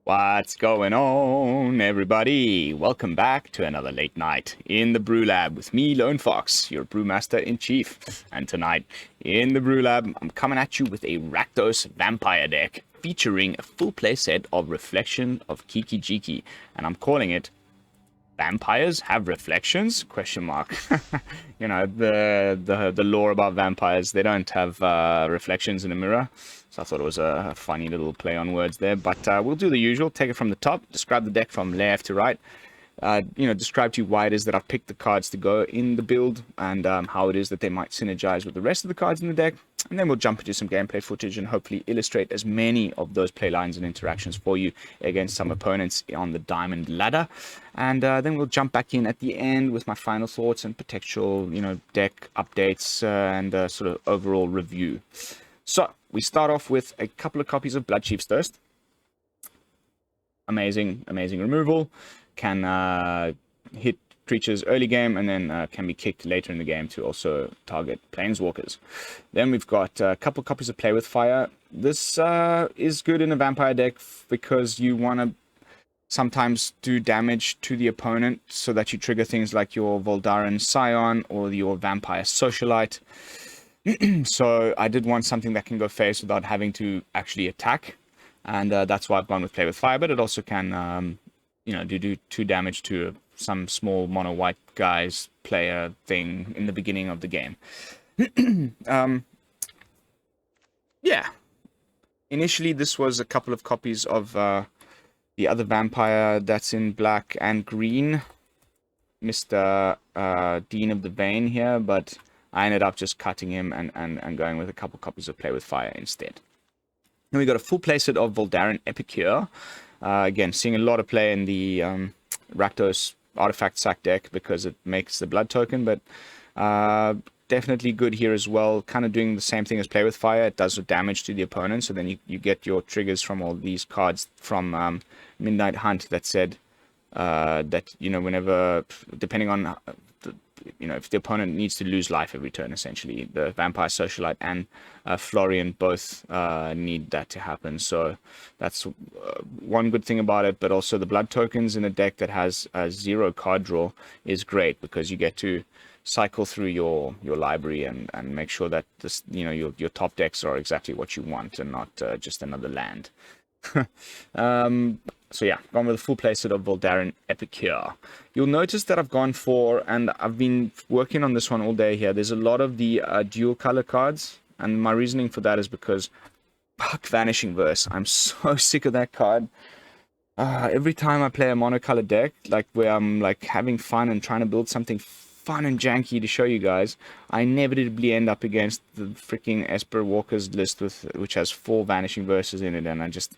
What's going on, everybody? Welcome back to another late night in the BrewLab with me, Lone Fox, your Brewmaster-in-Chief. And tonight, in the BrewLab, I'm coming at you with a Rakdos Vampire deck featuring a full playset of Reflection of Kiki-Jiki, and I'm calling it Vampires Have Reflections? Question mark. You know, the lore about vampires, they don't have reflections in a mirror. So I thought it was a funny little play on words there. But we'll do the usual. Take it from the top. Describe the deck from left to right. Describe to you why it is that I've picked the cards to go in the build and how it is that they might synergize with the rest of the cards in the deck. And then we'll jump into some gameplay footage and hopefully illustrate as many of those play lines and interactions for you against some opponents on the Diamond Ladder. And then we'll jump back in at the end with my final thoughts and potential, deck updates and sort of overall review. So we start off with a couple of copies of Bloodchief's Thirst. Amazing removal. Can hit creatures early game and then can be kicked later in the game to also target planeswalkers. Then we've got a couple copies of Play with Fire. This is good in a vampire deck because you want to sometimes do damage to the opponent so that you trigger things like your Voldaren Scion or your Vampire Socialite. So I did want something that can go face without having to actually attack, and that's why I've gone with Play with Fire, but it also can do 2 damage to some small mono white guy's player thing in the beginning of the game. Yeah. Initially, this was a couple of copies of the other vampire that's in black and green, Mr. Dean of the Vein here, but I ended up just cutting him and going with a couple copies of Play with Fire instead. Then we got a full playset of Voldaren Epicure. Again, seeing a lot of play in the Rakdos Artifact Sack deck because it makes the blood token, but definitely good here as well. Kind of doing the same thing as Play with Fire. It does damage to the opponent, so then you get your triggers from all these cards from Midnight Hunt that said that, whenever, depending on if the opponent needs to lose life every turn, essentially, the Vampire Socialite and Florian both need that to happen. So that's one good thing about it, but also the blood tokens in a deck that has a 0 card draw is great because you get to cycle through your library and make sure that this, your top decks are exactly what you want and not just another land. So yeah, gone with a full playset of Voldaren Epicure. You'll notice that I've gone for, and I've been working on this one all day here, there's a lot of the dual color cards, and my reasoning for that is because fuck Vanishing Verse. I'm so sick of that card. Every time I play a monocolor deck, like where I'm like having fun and trying to build something fun and janky to show you guys, I inevitably end up against the freaking Esper Walker's list which has 4 Vanishing Verses in it, and I just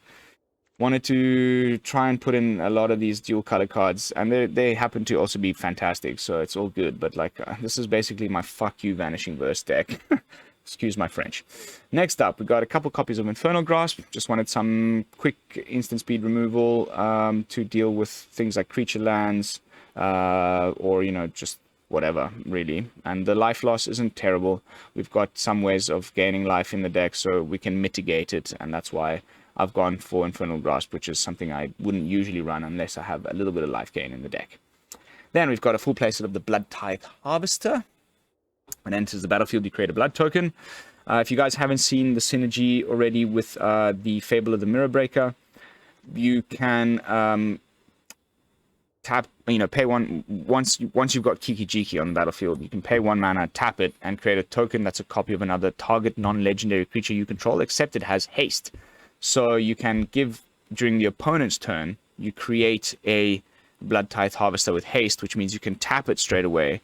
wanted to try and put in a lot of these dual color cards, and they happen to also be fantastic, so it's all good, but like this is basically my fuck you Vanishing Verse deck. Excuse my French. Next up, we got a couple copies of Infernal Grasp. Just wanted some quick instant speed removal to deal with things like creature lands or just whatever, really. And the life loss isn't terrible. We've got some ways of gaining life in the deck, so we can mitigate it, and that's why I've gone for Infernal Grasp, which is something I wouldn't usually run unless I have a little bit of life gain in the deck. Then we've got a full playset of the Bloodtithe Harvester. When it enters the battlefield, you create a blood token. If you guys haven't seen the synergy already with the Fable of the Mirror Breaker, you can tap, pay one, once you've got Kiki-Jiki on the battlefield, you can pay 1 mana, tap it, and create a token that's a copy of another target non-legendary creature you control, except it has haste. So you can give, during the opponent's turn, you create a Bloodtithe Harvester with haste, which means you can tap it straight away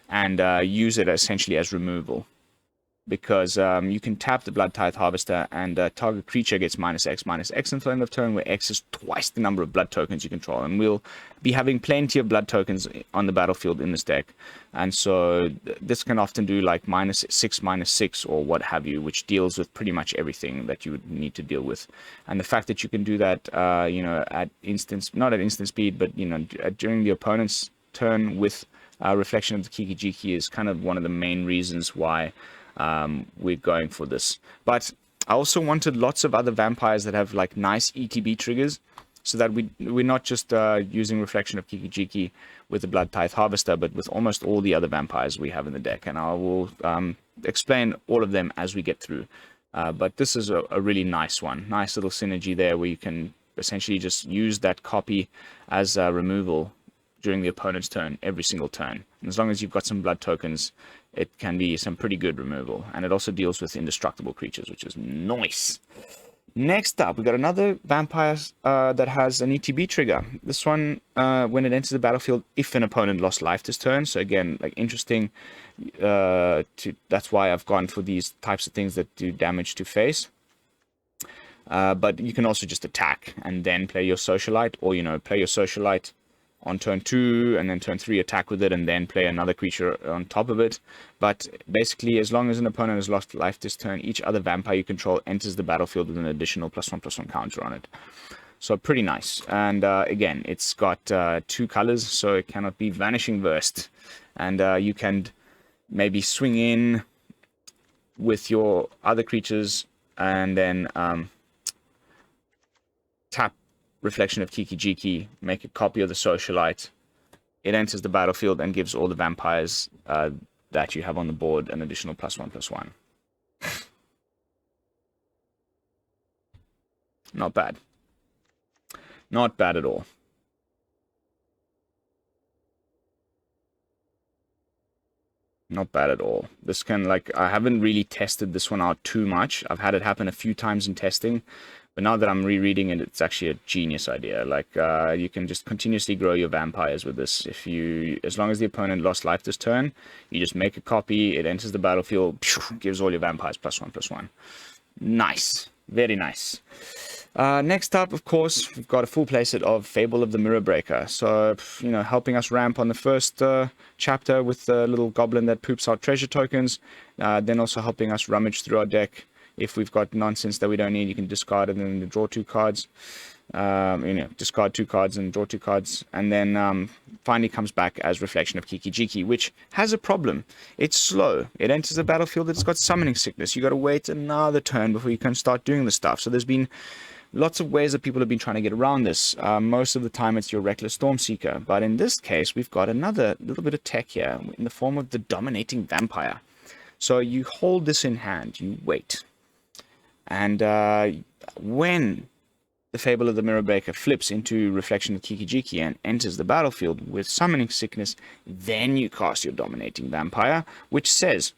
and use it essentially as removal. Because you can tap the Bloodtithe Harvester and target creature gets -X until end of turn, where X is twice the number of blood tokens you control. And we'll be having plenty of blood tokens on the battlefield in this deck. And so this can often do like -6/-6 or what have you, which deals with pretty much everything that you would need to deal with. And the fact that you can do that, at not at instant speed, but during the opponent's turn with Reflection of the Kiki-Jiki is kind of one of the main reasons why we're going for this. But I also wanted lots of other vampires that have like nice ETB triggers, so that we're not just using Reflection of Kiki-Jiki with the Bloodtithe Harvester, but with almost all the other vampires we have in the deck. And I will explain all of them as we get through. But this is a really nice one. Nice little synergy there where you can essentially just use that copy as removal during the opponent's turn, every single turn. And as long as you've got some blood tokens, it can be some pretty good removal. And it also deals with indestructible creatures, which is nice. Next up, we got another vampire that has an ETB trigger. This one, when it enters the battlefield, if an opponent lost life this turn. So again, like interesting. That's why I've gone for these types of things that do damage to face. But you can also just attack and then play your Socialite, or play your Socialite on turn 2 and then turn 3 attack with it and then play another creature on top of it. But basically, as long as an opponent has lost life this turn, each other vampire you control enters the battlefield with an additional +1/+1 counter on it. So pretty nice. And again, it's got 2 colors, so it cannot be Vanishing Verse. And you can maybe swing in with your other creatures and then tap Reflection of Kiki-Jiki, make a copy of the Socialite. It enters the battlefield and gives all the vampires that you have on the board an additional +1/+1. Not bad. Not bad at all. Not bad at all. This can, I haven't really tested this one out too much. I've had it happen a few times in testing. But now that I'm rereading it, it's actually a genius idea. You can just continuously grow your vampires with this. As long as the opponent lost life this turn, you just make a copy, it enters the battlefield, gives all your vampires +1/+1. Nice. Very nice. Next up, of course, we've got a full playset of Fable of the Mirror Breaker. So, helping us ramp on the first chapter with the little goblin that poops out treasure tokens. Then also helping us rummage through our deck. If we've got nonsense that we don't need, you can discard it and then draw 2 cards. Discard 2 cards and draw 2 cards. And then finally comes back as Reflection of Kiki-Jiki, which has a problem. It's slow. It enters the battlefield, it's got summoning sickness. You got to wait another turn before you can start doing the stuff. So there's been lots of ways that people have been trying to get around this. Most of the time it's your Reckless Stormseeker. But in this case, we've got another little bit of tech here in the form of the Dominating Vampire. So you hold this in hand, you wait. And when the Fable of the Mirror Breaker flips into Reflection of Kiki-Jiki and enters the battlefield with Summoning Sickness, then you cast your Dominating Vampire, which says,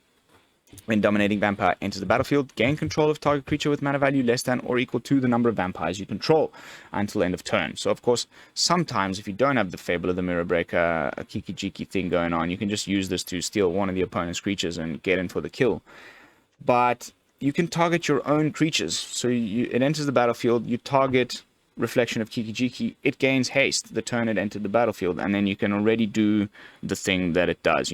when Dominating Vampire enters the battlefield, gain control of target creature with mana value less than or equal to the number of vampires you control until end of turn. So, of course, sometimes if you don't have the Fable of the Mirror Breaker, a Kiki-Jiki thing going on, you can just use this to steal one of the opponent's creatures and get in for the kill. But you can target your own creatures. So it enters the battlefield, you target Reflection of Kiki-Jiki, it gains haste the turn it entered the battlefield, and then you can already do the thing that it does,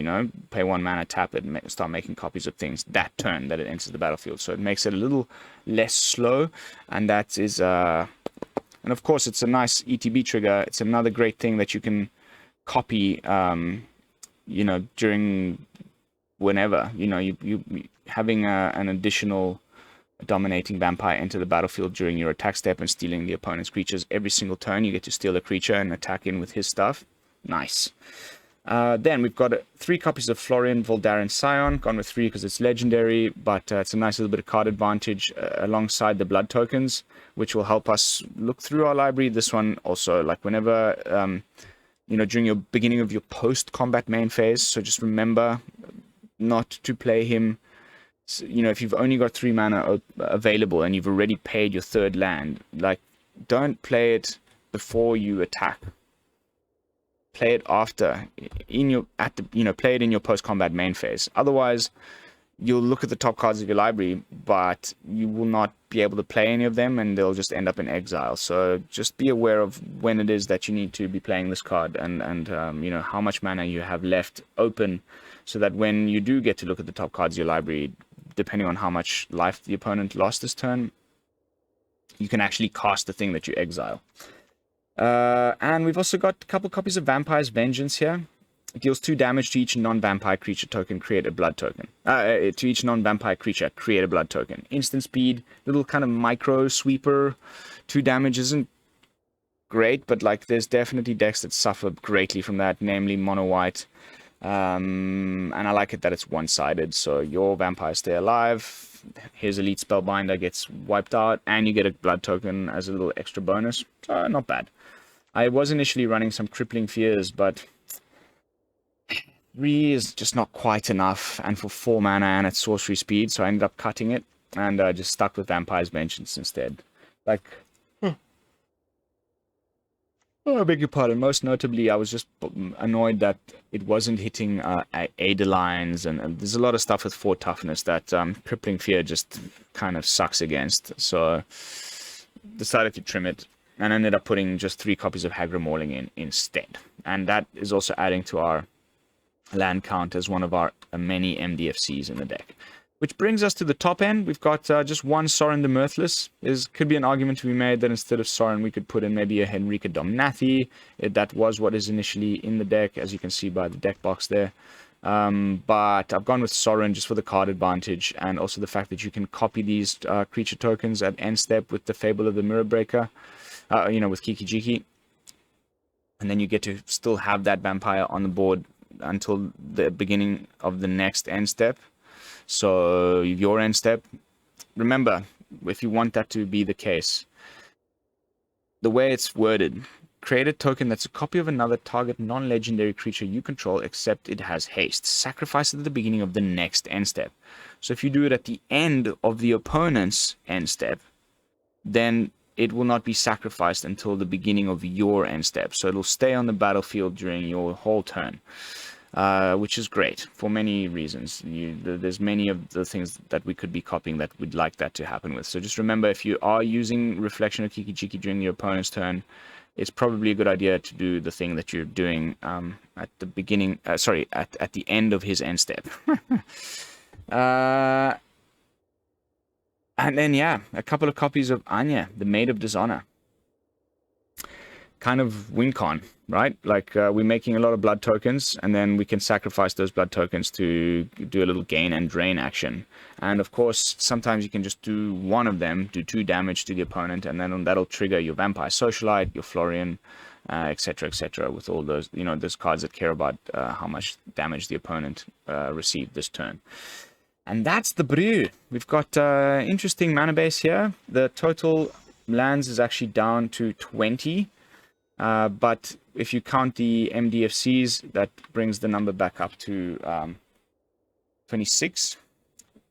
pay 1 mana, tap it, and start making copies of things that turn that it enters the battlefield. So it makes it a little less slow, and that is, and of course it's a nice ETB trigger. It's another great thing that you can copy, during whenever, you having an additional Dominating Vampire enter the battlefield during your attack step and stealing the opponent's creatures every single turn. You get to steal a creature and attack in with his stuff. Nice. Then we've got 3 copies of Florian, Voldaren, Scion. Gone with 3 because it's legendary, but it's a nice little bit of card advantage alongside the blood tokens, which will help us look through our library. This one also, whenever, during your beginning of your post-combat main phase, so just remember not to play him. If you've only got 3 mana available and you've already paid your 3rd land, don't play it before you attack. Play it after, play it in your post-combat main phase. Otherwise, you'll look at the top cards of your library, but you will not be able to play any of them, and they'll just end up in exile. So just be aware of when it is that you need to be playing this card, and how much mana you have left open, so that when you do get to look at the top cards of your library, depending on how much life the opponent lost this turn, you can actually cast the thing that you exile. And we've also got a couple copies of Vampire's Vengeance here. It deals 2 damage to each non-vampire creature token, create a blood token. To each non-vampire creature, create a blood token. Instant speed, little kind of micro sweeper. 2 damage isn't great, but like there's definitely decks that suffer greatly from that, namely mono white. And I like it that it's one-sided, so your vampires stay alive. His elite spellbinder gets wiped out, and you get a blood token as a little extra bonus. So not bad. I was initially running some crippling fears, but 3 is just not quite enough, and for 4 mana and at sorcery speed, so I ended up cutting it, and just stuck with Vampire's Vengeance instead. Like, oh, I beg your pardon. Most notably, I was just annoyed that it wasn't hitting Ada lines, and there's a lot of stuff with 4 toughness that Crippling Fear just kind of sucks against. So, decided to trim it, and ended up putting just 3 copies of Hagra Mauling in instead. And that is also adding to our land count as one of our many MDFCs in the deck. Which brings us to the top end. We've got just one Sorin the Mirthless. Could be an argument to be made that instead of Sorin, we could put in maybe a Henrika Domnathi. That was what is initially in the deck, as you can see by the deck box there. But I've gone with Sorin just for the card advantage, and also the fact that you can copy these creature tokens at end step with the Fable of the Mirror Breaker, with Kiki Jiki. And then you get to still have that vampire on the board until the beginning of the next end step. So your end step, remember, if you want that to be the case, the way it's worded, create a token that's a copy of another target non-legendary creature you control except it has haste. Sacrifice it at the beginning of the next end step. So if you do it at the end of the opponent's end step, then it will not be sacrificed until the beginning of your end step. So it'll stay on the battlefield during your whole turn. Which is great for many reasons. There's many of the things that we could be copying that we'd like that to happen with. So just remember, if you are using Reflection of Kiki Jiki during your opponent's turn, it's probably a good idea to do the thing that you're doing at the beginning, at the end of his end step. And then, a couple of copies of Anje, the Maid of Dishonor. Kind of win con, right? Like we're making a lot of blood tokens, and then we can sacrifice those blood tokens to do a little gain and drain action. And of course, sometimes you can just do one of them, do 2 damage to the opponent, and then that'll trigger your Vampire Socialite, your Florian, etc., etc. With all those, those cards that care about how much damage the opponent received this turn. And that's the brew. We've got interesting mana base here. The total lands is actually down to 20. But if you count the MDFCs, that brings the number back up to 26.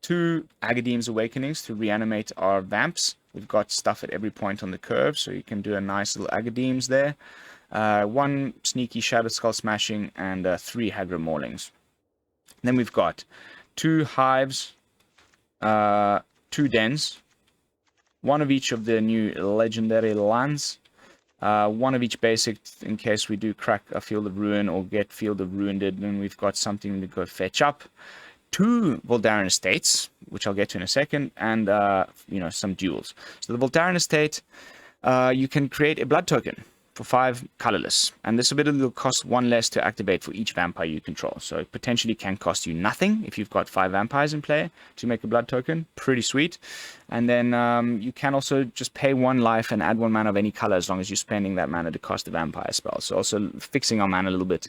2 Agadeem's Awakenings to reanimate our Vamps. We've got stuff at every point on the curve, so you can do a nice little Agadeems there. 1 sneaky Shatterskull Smashing, and 3 Hagra Maulings. Then we've got 2 Hives, 2 Dens, 1 of each of the new legendary lands. 1 of each basic in case we do crack a Field of Ruin or get Field of Ruined, and we've got something to go fetch up. 2 Voldaren Estates, which I'll get to in a second, and some duels. So the Voldaren Estate, you can create a blood token for 5 colorless, and this ability will cost 1 less to activate for each vampire you control. So it potentially can cost you nothing if you've got 5 vampires in play to make a blood token. Pretty sweet. And then you can also just pay 1 life and add 1 mana of any color as long as you're spending that mana to cast a vampire spell. So also fixing our mana a little bit.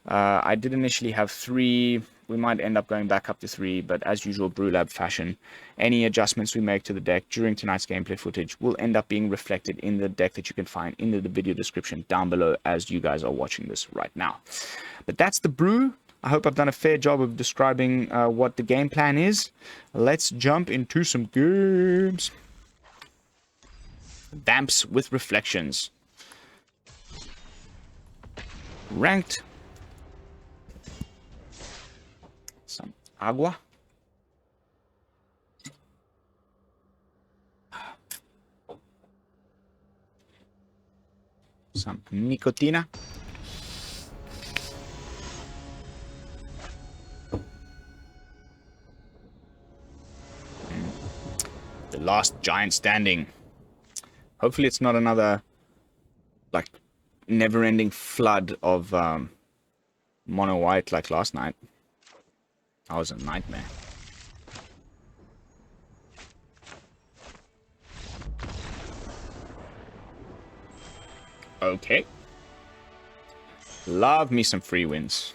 I did initially have 3. We might end up going back up to 3, but as usual, BrewLab fashion, any adjustments we make to the deck during tonight's gameplay footage will end up being reflected in the deck that you can find in the video description down below as you guys are watching this right now. But that's the brew. I hope I've done a fair job of describing what the game plan is. Let's jump into some games. Vamps with Reflections. Ranked. Some agua. Some nicotina. The last giant standing. Hopefully it's not another, like, never-ending flood of mono white like last night. That was a nightmare. Okay. Love me some free wins.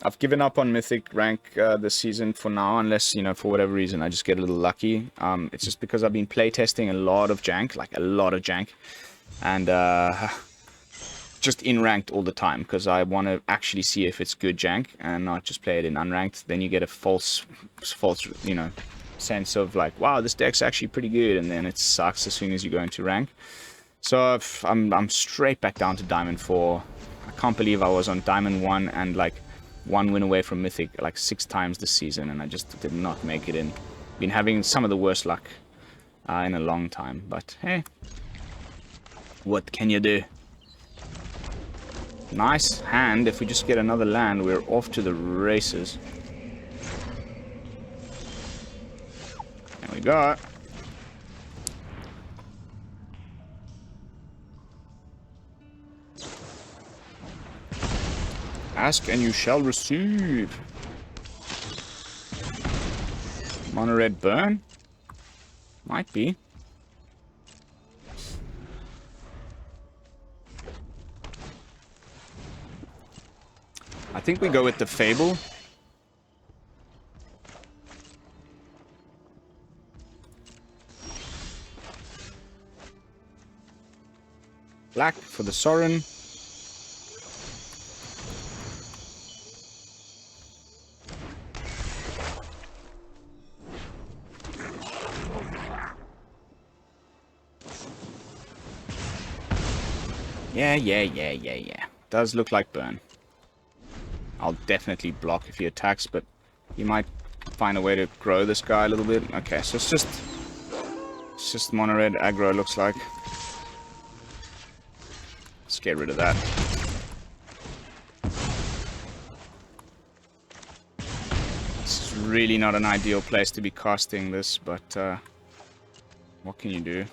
I've given up on Mythic rank this season for now, unless, you know, for whatever reason, I just get a little lucky. It's just because I've been playtesting a lot of jank, like a lot of jank. And just in ranked all the time, because I want to actually see if it's good jank and not just play it in unranked. Then you get a false, you know, sense of like, wow, this deck's actually pretty good, and then it sucks as soon as you go into rank. So I'm straight back down to Diamond 4. I can't believe I was on Diamond 1 and like 1 win away from Mythic like 6 times this season, and I just did not make it in. Been having some of the worst luck in a long time, but hey, what can you do? Nice hand. If we just get another land, we're off to the races. There we go. Ask and you shall receive. Mono red burn? Might be. I think we go with the Fable. Black for the Sorin. Yeah. Does look like burn. I'll definitely block if he attacks, but you might find a way to grow this guy a little bit. Okay, so it's just mono red aggro, looks like. Let's get rid of that. This is really not an ideal place to be casting this, but what can you do?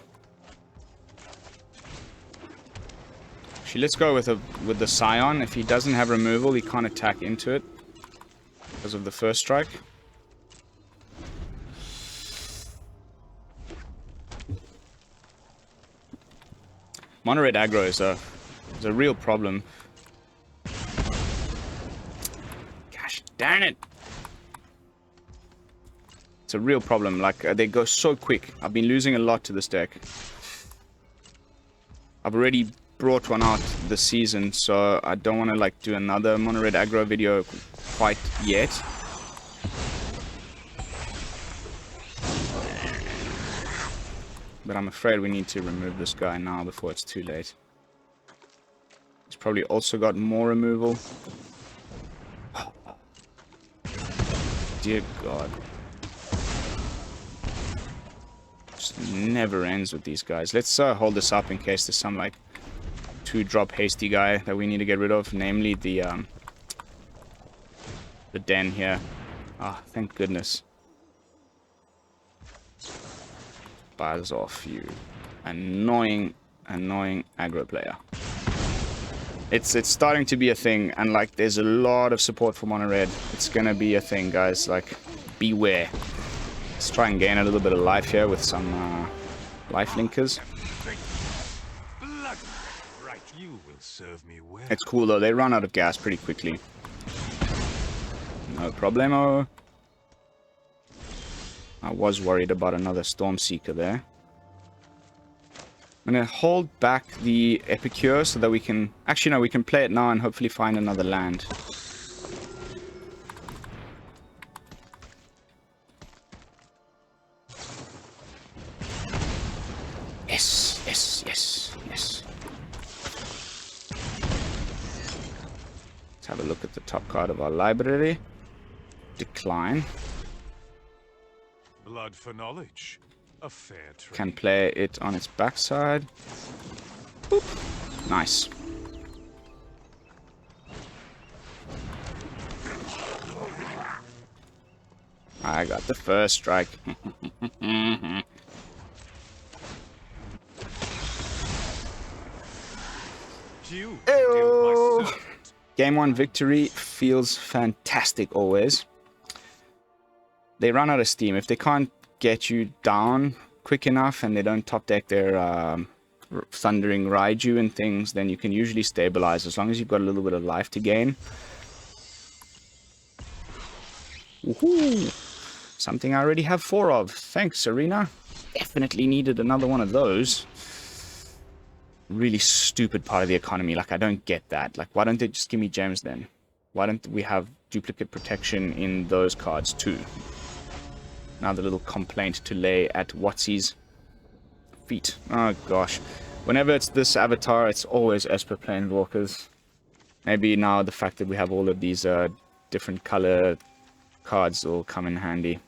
Actually, let's go with the Scion. If he doesn't have removal, he can't attack into it because of the first strike. Mono red aggro is a real problem. Gosh darn it! It's a real problem. Like they go so quick. I've been losing a lot to this deck. I've already brought one out this season, so I don't want to like do another mono red aggro video quite yet. But I'm afraid we need to remove this guy now before it's too late. He's probably also got more removal. Dear God. Just never ends with these guys. Let's hold this up in case there's some like 2-drop hasty guy that we need to get rid of, namely the den here. Ah, oh, thank goodness. Buzz off, you annoying aggro player. It's starting to be a thing, and like there's a lot of support for mono red. It's gonna be a thing, guys. Like, beware. Let's try and gain a little bit of life here with some life linkers. Serve me well. It's cool though, they run out of gas pretty quickly. No problemo. I was worried about another Stormseeker there. I'm gonna hold back the Epicure so that we can... Actually no, we can play it now and hopefully find another land. Yes. Let's have a look at the top card of our library. Decline. Blood for knowledge. A fair trade. Can play it on its backside. Boop. Nice. I got the first strike. You deal with my servant. Game 1 victory feels fantastic always. They run out of steam. If they can't get you down quick enough and they don't top deck their Thundering Raiju and things, then you can usually stabilize as long as you've got a little bit of life to gain. Woohoo! Something I already have 4 of. Thanks, Arena. Definitely needed another one of those. Really stupid part of the economy. Like, I don't get that. Like, why don't they just give me gems then? Why don't we have duplicate protection in those cards too? Another little complaint to lay at Watsy's feet. Oh gosh. Whenever it's this avatar, it's always Esper Planeswalkers. Maybe now the fact that we have all of these different color cards will come in handy.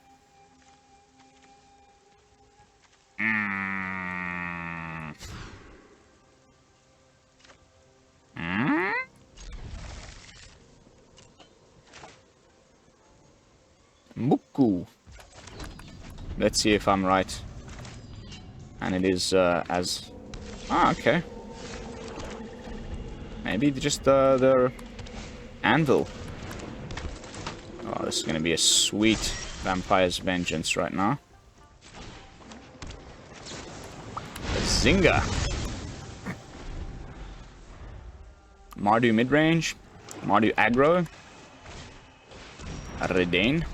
Muku. Let's see if I'm right. And it is as... Ah, okay. Maybe just the anvil. Oh, this is going to be a sweet Vampire's Vengeance right now. Zinga. Mardu midrange. Mardu aggro. Redane.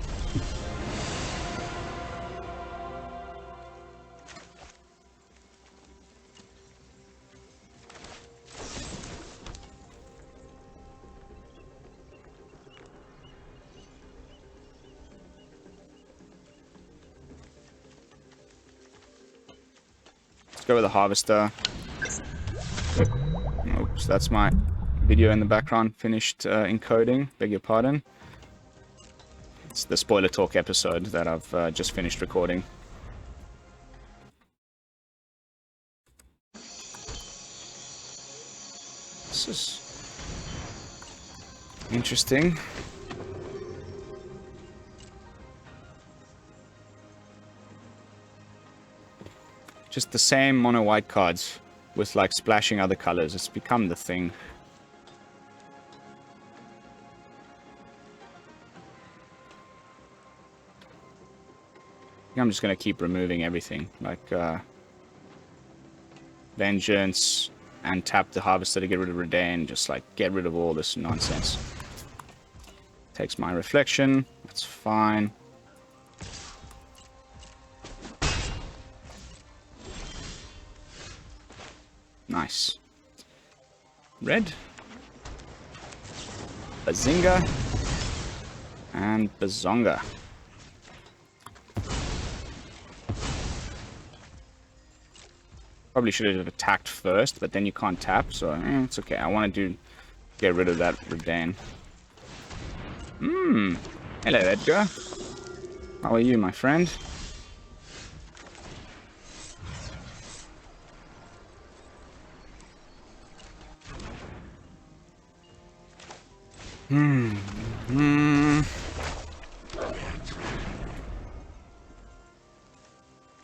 Let's go with the Harvester. Oops, that's my video in the background finished encoding. Beg your pardon. It's the spoiler talk episode that I've just finished recording. This is interesting. Just the same mono white cards with like splashing other colors. It's become the thing. I'm just going to keep removing everything. Like Vengeance and tap the Harvester to get rid of Redane. Just like get rid of all this nonsense. Takes my reflection. That's fine. Nice. Red. Bazinga. And Bazonga. Probably should have attacked first, but then you can't tap, so it's okay. I want to get rid of that Redane. Hello, Edgar. How are you, my friend?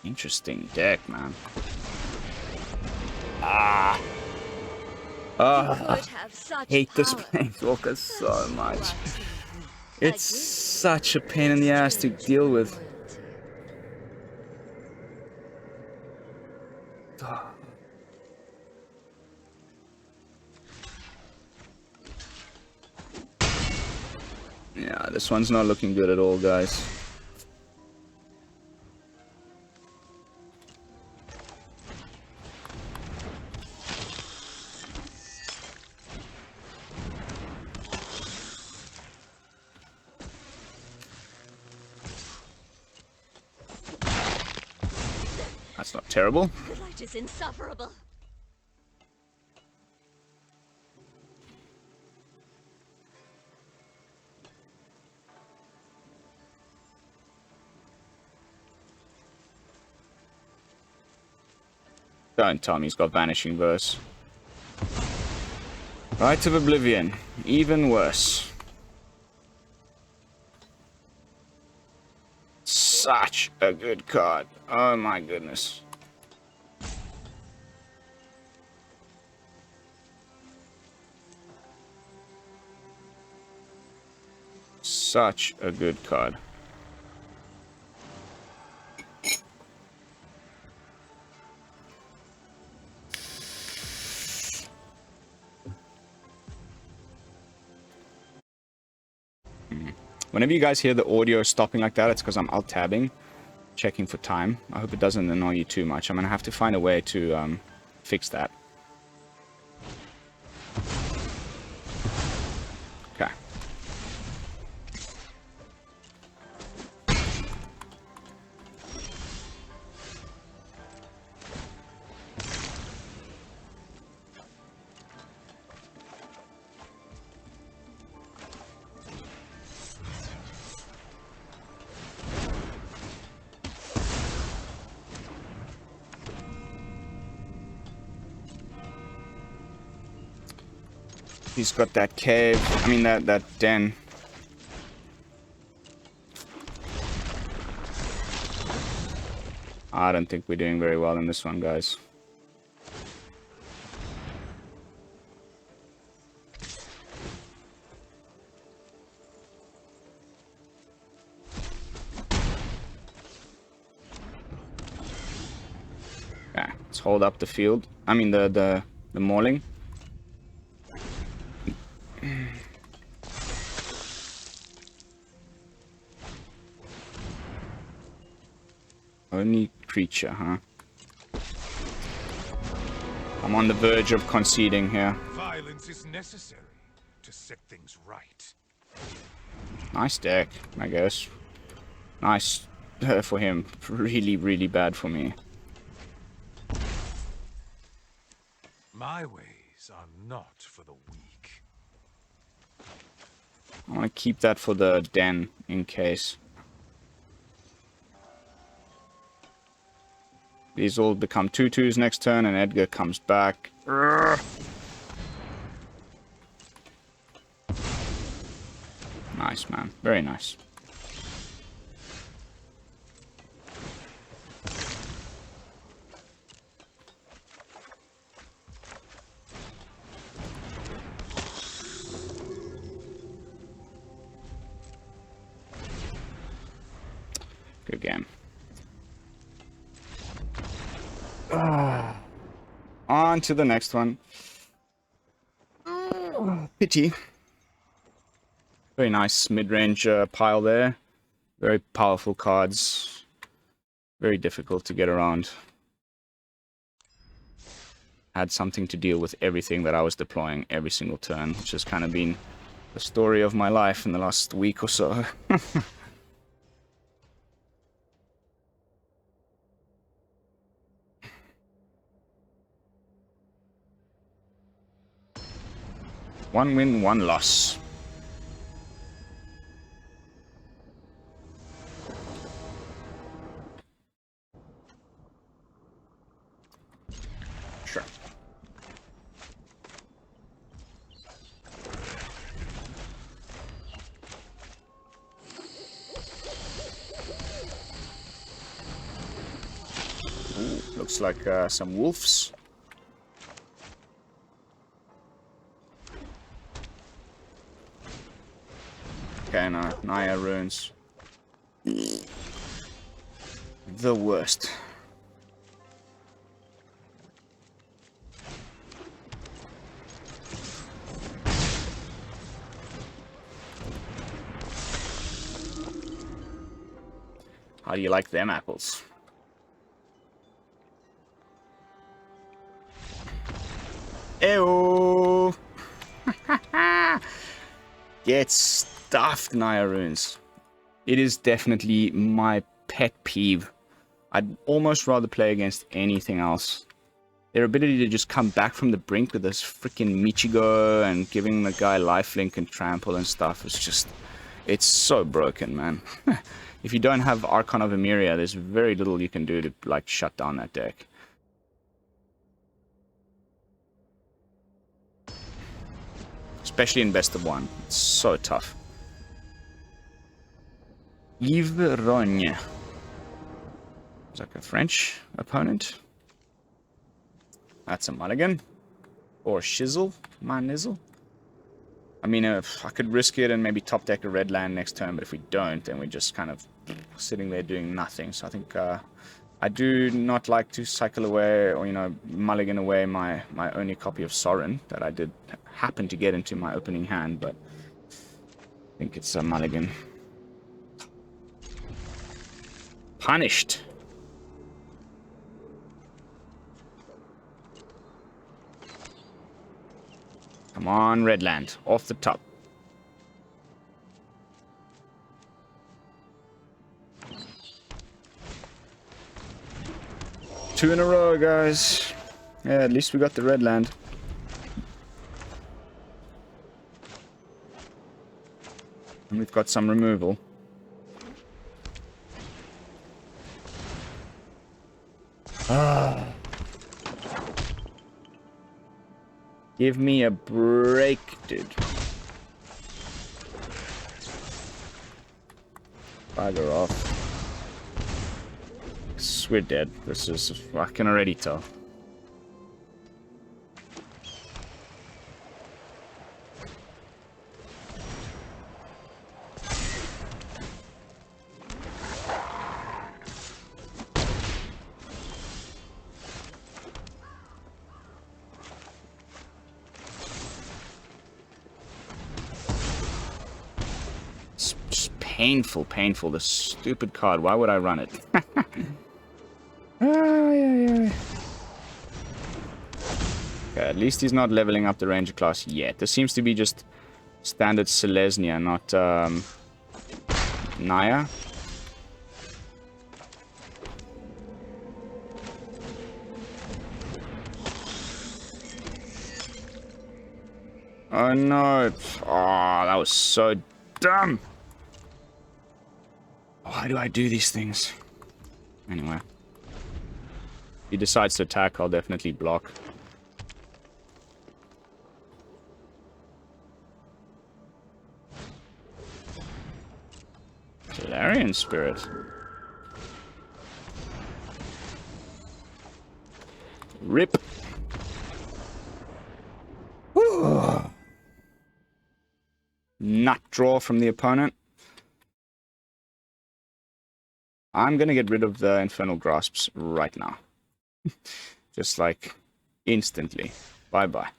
Interesting deck, man. Hate this Planeswalker so much. It's such a pain in the ass to deal with. Yeah, this one's not looking good at all, guys. That's not terrible. The light is insufferable. Don't tell me he's got Vanishing Verse. Rite of Oblivion. Even worse. Such a good card. Oh my goodness. such a good card. Whenever you guys hear the audio stopping like that, it's because I'm alt-tabbing, checking for time. I hope it doesn't annoy you too much. I'm going to have to find a way to fix that. Okay. He's got that cave. I mean, that den. I don't think we're doing very well in this one, guys. Okay, let's hold up the field. I mean, the mauling. Only creature, huh? I'm on the verge of conceding here. Violence is necessary to set things right. Nice deck, I guess. Nice for him. Really, really bad for me. My ways are not for the weak. I want to keep that for the den in case. These all become 2/2s next turn, and Edgar comes back. Urgh. Nice, man. Very nice. Good game. On to the next one. Pity. Very nice mid-range pile there. Very powerful cards. Very difficult to get around. Had something to deal with everything that I was deploying every single turn, which has kind of been the story of my life in the last week or so. One win, one loss. Sure. Ooh, looks like some wolves. Okay, no, Naya runes. The worst. How do you like them apples? Ew! Get stuffed, Naya runes. It is definitely my pet peeve. I'd almost rather play against anything else. Their ability to just come back from the brink with this freaking Michigo and giving the guy lifelink and trample and stuff is just... It's so broken, man. If you don't have Archon of Emeria, there's very little you can do to, like, shut down that deck. Especially in best of one. It's so tough. Yves Rogne. Is like a French opponent. That's a mulligan. Or shizzle. My nizzle. I mean, if I could risk it and maybe top deck a red land next turn, but if we don't, then we're just kind of sitting there doing nothing. So I think I do not like to cycle away or, you know, mulligan away my only copy of Sorin that I did happen to get into my opening hand, but I think it's a mulligan. Punished. Come on, Redland. Off the top. Two in a row, guys. Yeah, at least we got the Redland. And we've got some removal. Ah. Give me a break, dude. Bugger off. We're dead. This is... I can already tell. Painful, this stupid card. Why would I run it? Okay, at least he's not leveling up the Ranger class yet. This seems to be just standard Selesnya, not Naya. Oh no. Oh, that was so dumb. Why do I do these things? Anyway. If he decides to attack, I'll definitely block. Solarian Spirit. Rip. Whew. Nut draw from the opponent. I'm gonna get rid of the Infernal Grasps right now. Just like instantly. Bye-bye.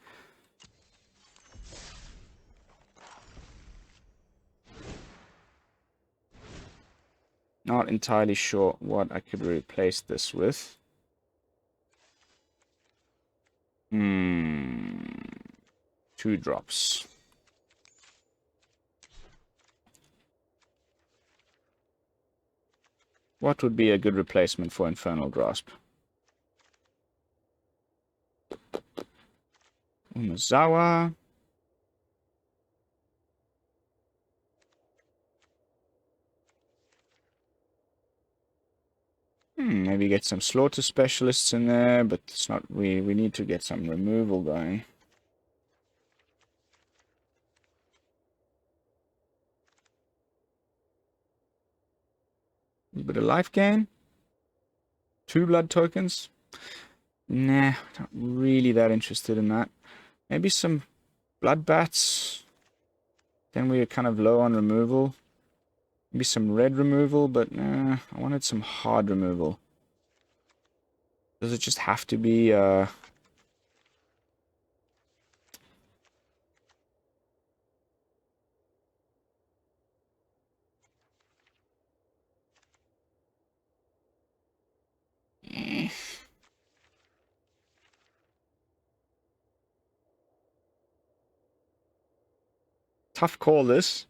Not entirely sure what I could replace this with. 2 drops. What would be a good replacement for Infernal Grasp? Umezawa. Maybe get some Slaughter Specialists in there, but it's not. We need to get some removal going. A bit of life gain. 2 blood tokens. Nah, not really that interested in that. Maybe some blood bats. Then we're kind of low on removal. Maybe some red removal, but nah, I wanted some hard removal. Does it just have to be tough call, this.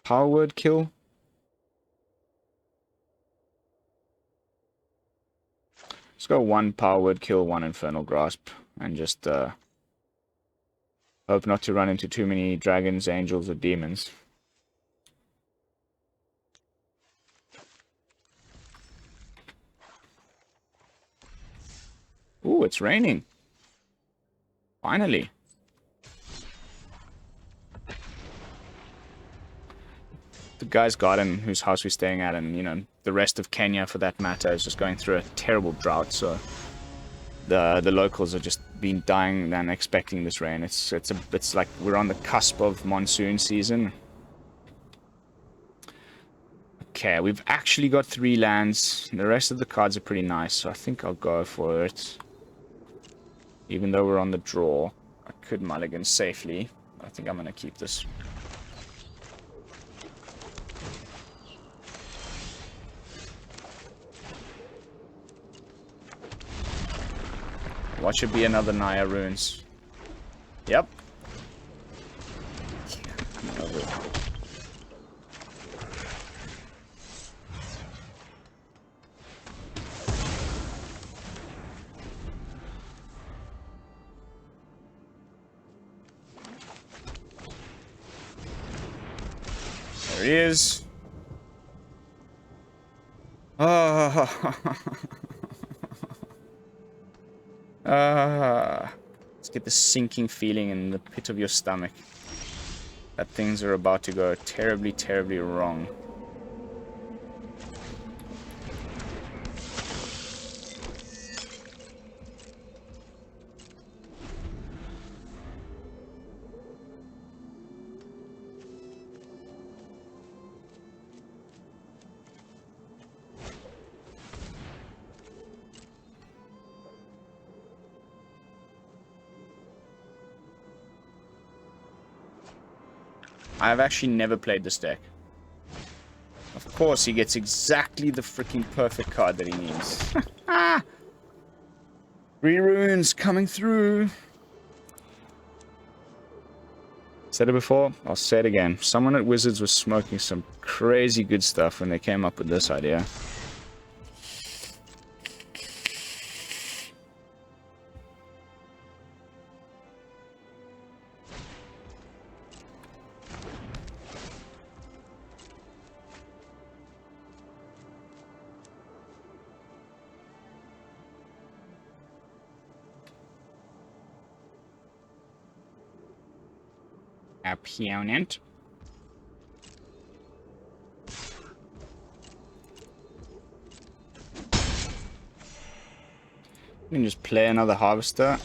Power word kill. Let's go 1 power word kill, 1 Infernal Grasp, and just hope not to run into too many dragons, angels, or demons. Ooh, it's raining. Finally. The guy's garden whose house we're staying at, and, you know, the rest of Kenya for that matter, is just going through a terrible drought, so the locals are just been dying and expecting this rain. It's like we're on the cusp of monsoon season. Okay, we've actually got 3 lands. The rest of the cards are pretty nice, so I think I'll go for it. Even though we're on the draw, I could mulligan safely. I think I'm going to keep this. What should be another Naya runes? Yep. There he is. Oh. Let's get the sinking feeling in the pit of your stomach that things are about to go terribly, terribly wrong. I've actually never played this deck. Of course, he gets exactly the freaking perfect card that he needs. 3 runes coming through. Said it before, I'll say it again. Someone at Wizards was smoking some crazy good stuff when they came up with this idea. Opponent. You can just play another Harvester.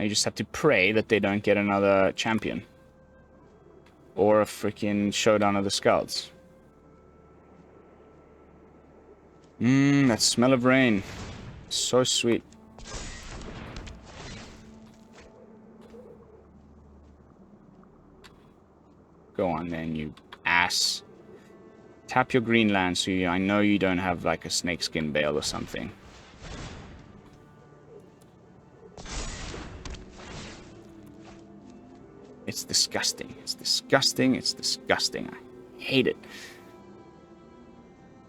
You just have to pray that they don't get another champion. Or a freaking showdown of the scouts. That smell of rain. So sweet. Go on then, you ass. Tap your green land so I know you don't have like a snakeskin bale or something. It's disgusting. It's disgusting. It's disgusting. I hate it.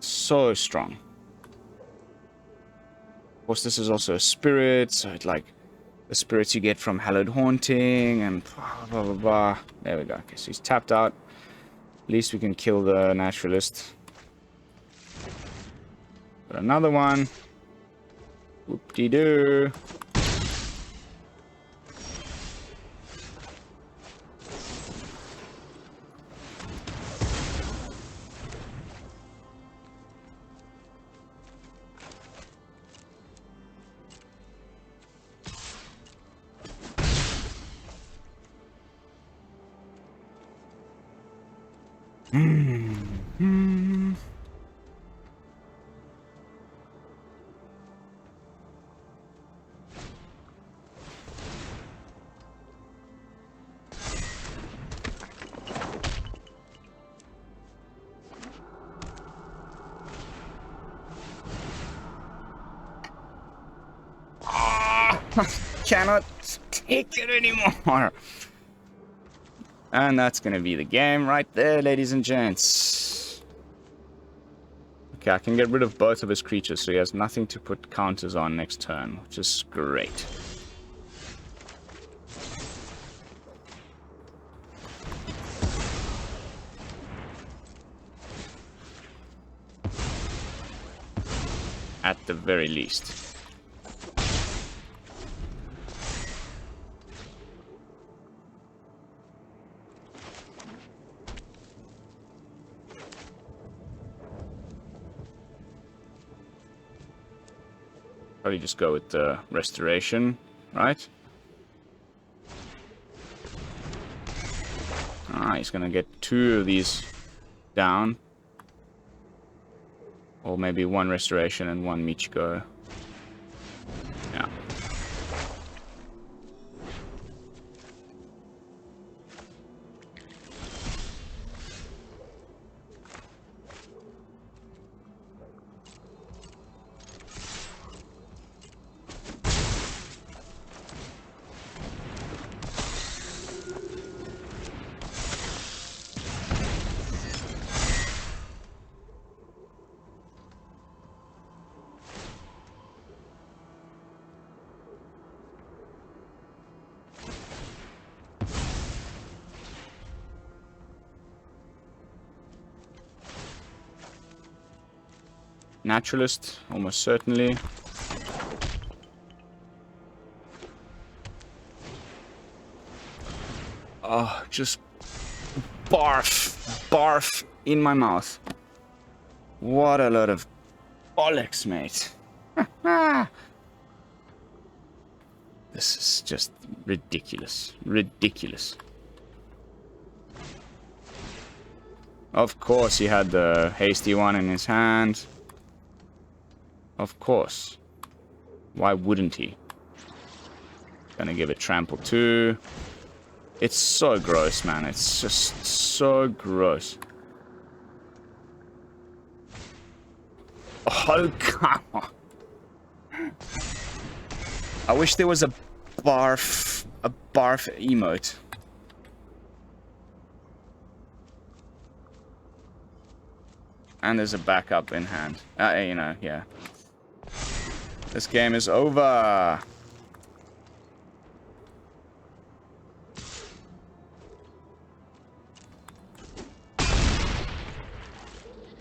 So strong. Of course, this is also a spirit, so it's like the spirits you get from Hallowed Haunting and blah, blah, blah, blah. There we go. Okay, so he's tapped out. At least we can kill the Naturalist. But another one. Whoop-de-doo. Cannot take it anymore. And that's going to be the game right there, ladies and gents. Okay, I can get rid of both of his creatures, so he has nothing to put counters on next turn, which is great. at the very least. Probably just go with the restoration, right? Ah, he's gonna get 2 of these down. Or maybe 1 restoration and 1 Michiko. Yeah. Naturalist, almost certainly. Oh, just barf, barf in my mouth. What a load of bollocks, mate. This is just ridiculous, ridiculous. Of course he had the hasty one in his hand. Of course. Why wouldn't he? Gonna give it trample too. It's so gross, man. It's just so gross. Oh, come on. I wish there was a barf emote. And there's a backup in hand. You know, yeah. This game is over.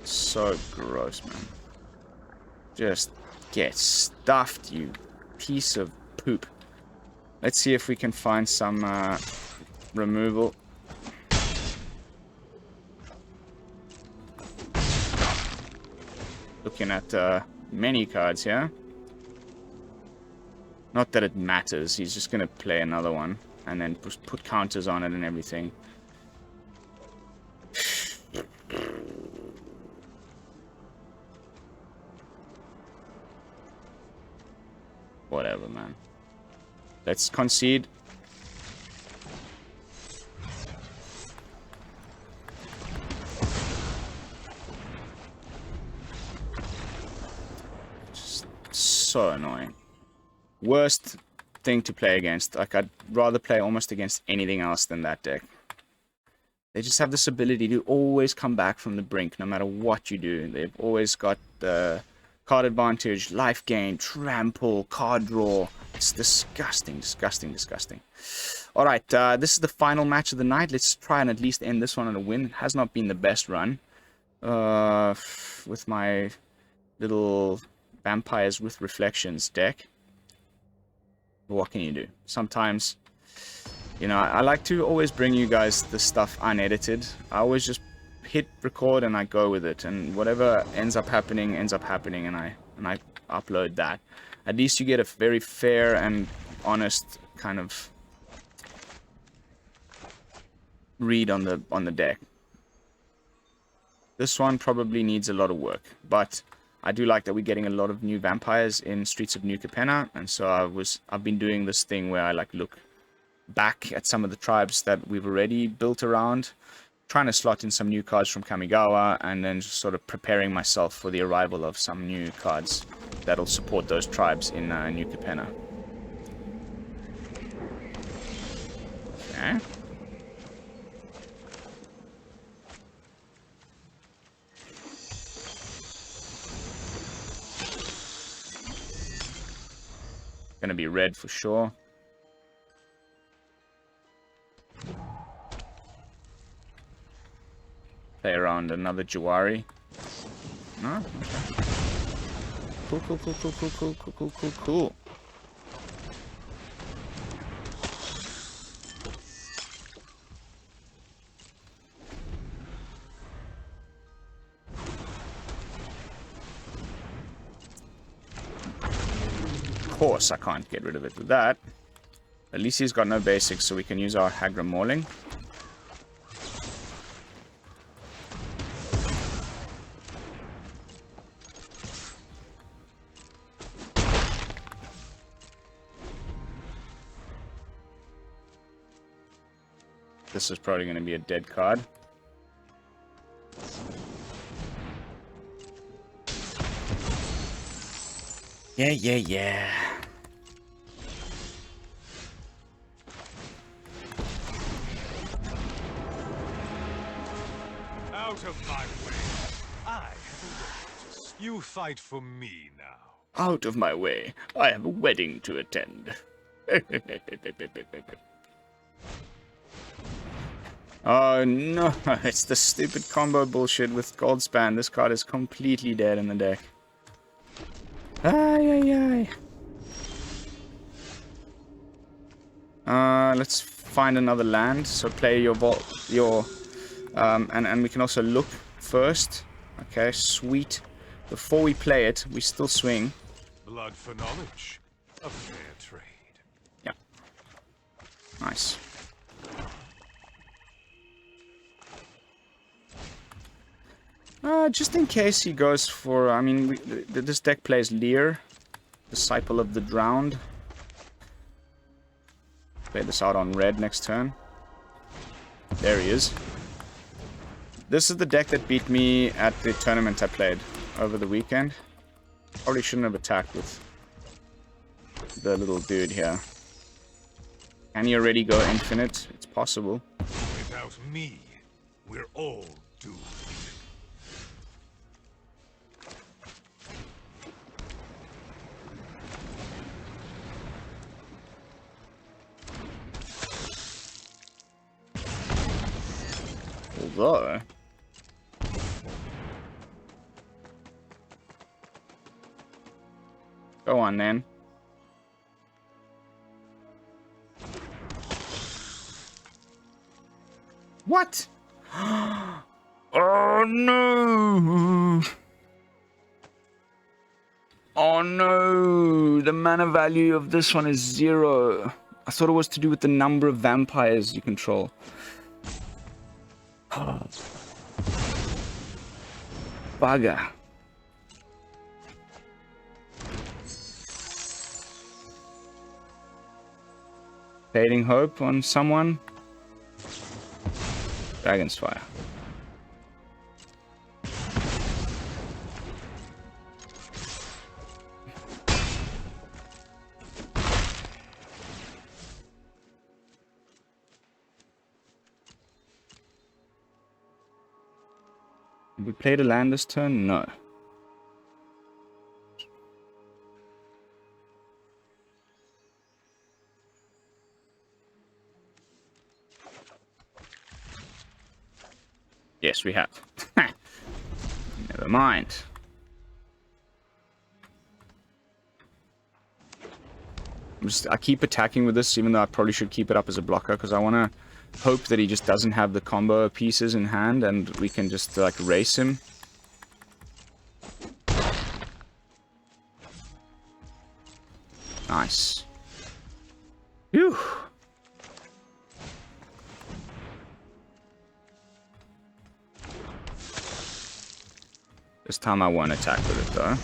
So gross, man. Just get stuffed, you piece of poop. Let's see if we can find some removal. Looking at many cards here. Not that it matters, he's just going to play another one. And then put counters on it and everything. Whatever, man. Let's concede. Just so annoying. Worst thing to play against. Like, I'd rather play almost against anything else than that deck. They just have this ability to always come back from the brink, no matter what you do. They've always got the card advantage, life gain, trample, card draw. It's disgusting, disgusting, disgusting. Alright, this is the final match of the night. Let's try and at least end this one on a win. It has not been the best run. With my little Vampires with Reflections deck. What can you do? Sometimes, you know, I like to always bring you guys the stuff unedited. I always just hit record and I go with it, and whatever ends up happening, and I upload that. At least you get a very fair and honest kind of read on the deck. This one probably needs a lot of work, but I do like that we're getting a lot of new vampires in Streets of New Capenna, and so I've been doing this thing where I like look back at some of the tribes that we've already built around, trying to slot in some new cards from Kamigawa, and then just sort of preparing myself for the arrival of some new cards that'll support those tribes in New Capenna. Okay. Gonna be red for sure. Play around another Jawari. No? Okay. Cool, cool, cool, cool, cool, cool, cool, cool, cool, cool. Of course, I can't get rid of it with that. At least he's got no basics, so we can use our Hagra Mauling. This is probably going to be a dead card. Yeah, yeah, yeah. Out of my way. I have a wedding to... You fight for me now. Out of my way. I have a wedding to attend. Oh no, it's the stupid combo bullshit with Goldspan. This card is completely dead in the deck. Ay, ay, ay. Let's find another land. So play your and we can also look first. Okay, sweet. Before we play it, we still swing. Blood for knowledge. A fair trade. Yeah. Nice. Just in case he goes for... I mean, this deck plays Lear, Disciple of the Drowned. Play this out on red next turn. There he is. This is the deck that beat me at the tournament I played over the weekend. Probably shouldn't have attacked with the little dude here. Can he already go infinite? It's possible. Without me, we're all doomed. Although... Go on, then. What? Oh, no! Oh, no! The mana value of this one is 0. I thought it was to do with the number of vampires you control. Bugger. Fading hope on someone. Dragon's Fire. Did we play the land this turn? No. Yes, we have. Never mind. I keep attacking with this, even though I probably should keep it up as a blocker, because I want to hope that he just doesn't have the combo pieces in hand, and we can just, like, race him. Nice. Phew. This time I won't attack with it, though.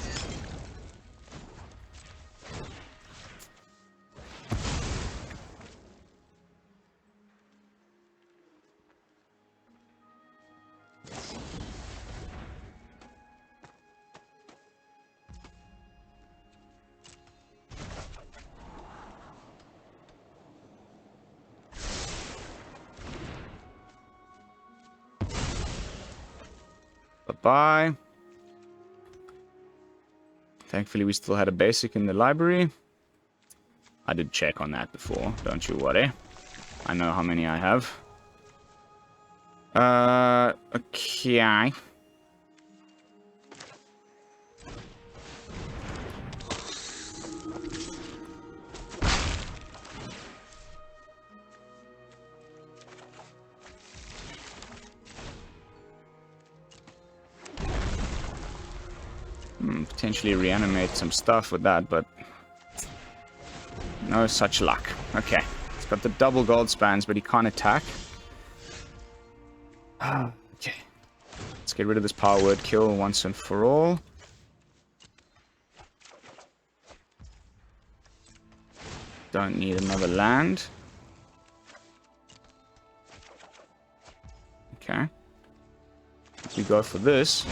Bye-bye. Thankfully, we still had a basic in the library. I did check on that before, don't you worry. I know how many I have. Okay. potentially reanimate some stuff with that, but no such luck. Okay, he's got the double gold spans, but he can't attack. Okay, let's get rid of this power word kill once and for all. Don't need another land. Okay. If we go for this.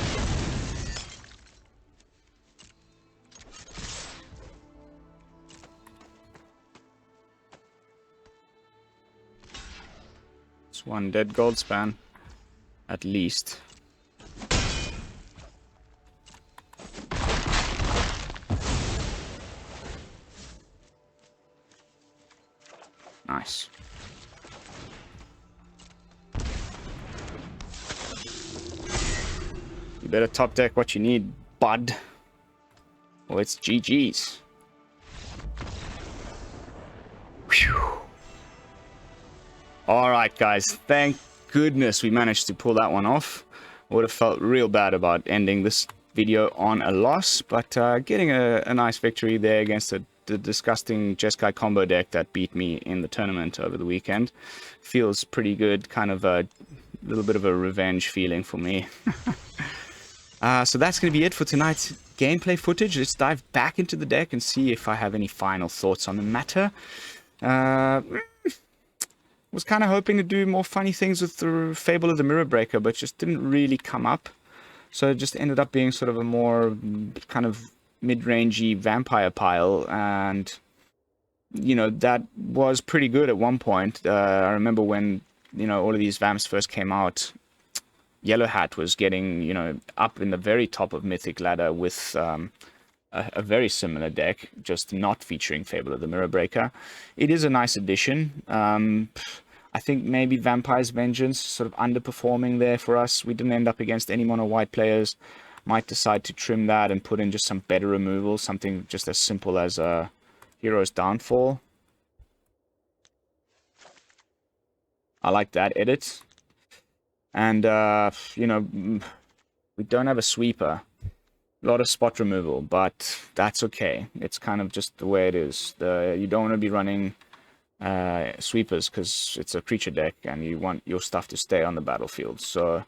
It's one dead gold span. At least. Nice. You better top deck what you need, bud. Or it's GG's. Whew. Alright guys, thank goodness we managed to pull that one off. Would have felt real bad about ending this video on a loss, but getting a nice victory there against the disgusting Jeskai combo deck that beat me in the tournament over the weekend. Feels pretty good, kind of a little bit of a revenge feeling for me. So that's going to be it for tonight's gameplay footage. Let's dive back into the deck and see if I have any final thoughts on the matter. Was kind of hoping to do more funny things with the Fable of the Mirror Breaker, but just didn't really come up. So it just ended up being sort of a more kind of mid-rangey vampire pile, and you know, that was pretty good at one point. I remember when, you know, all of these vamps first came out, Yellow Hat was getting, you know, up in the very top of Mythic ladder with a very similar deck, just not featuring Fable of the Mirror Breaker. It is a nice addition. I think maybe Vampire's Vengeance sort of underperforming there for us. We didn't end up against any mono white players. Might decide to trim that and put in just some better removal, something just as simple as Hero's Downfall. I like that edit. And, you know, we don't have a sweeper. A lot of spot removal, but that's okay. It's kind of just the way it is. You don't want to be running sweepers because it's a creature deck and you want your stuff to stay on the battlefield. So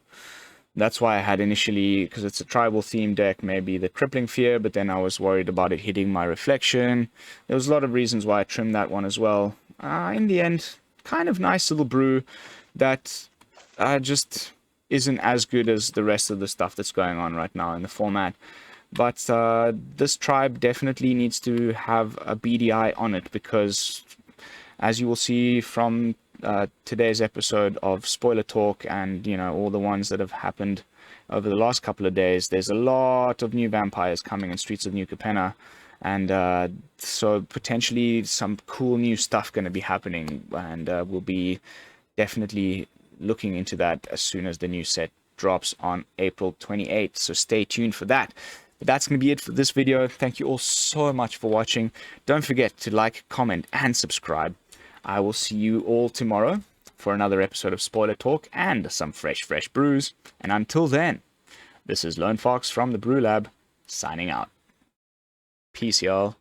that's why I had initially, because it's a tribal theme deck, maybe the Crippling Fear, but then I was worried about it hitting my Reflection. There was a lot of reasons why I trimmed that one as well. In the end, kind of nice little brew that just isn't as good as the rest of the stuff that's going on right now in the format. But this tribe definitely needs to have a BDI on it, because as you will see from today's episode of Spoiler Talk and, you know, all the ones that have happened over the last couple of days, there's a lot of new vampires coming in Streets of New Capenna, and so potentially some cool new stuff going to be happening, and we'll be definitely looking into that as soon as the new set drops on April 28th, so stay tuned for that. But that's going to be it for this video. Thank you all so much for watching. Don't forget to like, comment, and subscribe. I will see you all tomorrow for another episode of Spoiler Talk and some fresh brews. And until then, this is Lone Fox from the BrewLab, signing out. Peace, y'all.